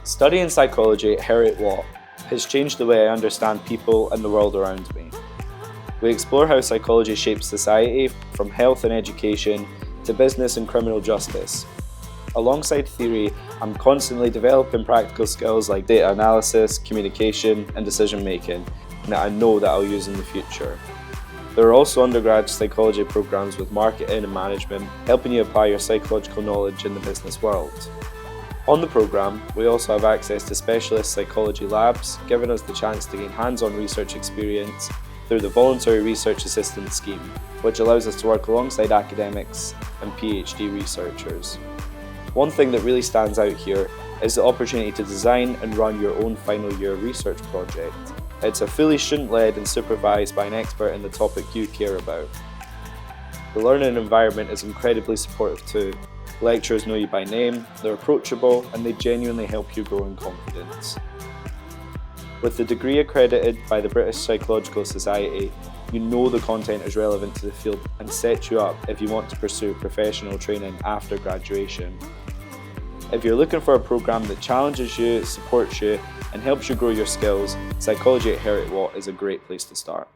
Studying psychology at Heriot-Watt has changed the way I understand people and the world around me. We explore how psychology shapes society, from health and education to business and criminal justice. Alongside theory, I'm constantly developing practical skills like data analysis, communication, and decision making that I know that I'll use in the future. There are also undergrad psychology programs with marketing and management, helping you apply your psychological knowledge in the business world. On the program, we also have access to specialist psychology labs, giving us the chance to gain hands-on research experience through the Voluntary Research Assistant Scheme, which allows us to work alongside academics and PhD researchers. One thing that really stands out here is the opportunity to design and run your own final year research project. It's a fully student-led and supervised by an expert in the topic you care about. The learning environment is incredibly supportive too. Lecturers know you by name, they're approachable, and they genuinely help you grow in confidence. With the degree accredited by the British Psychological Society, you know the content is relevant to the field and sets you up if you want to pursue professional training after graduation. If you're looking for a program that challenges you, supports you, and helps you grow your skills, Psychology at Heriot-Watt is a great place to start.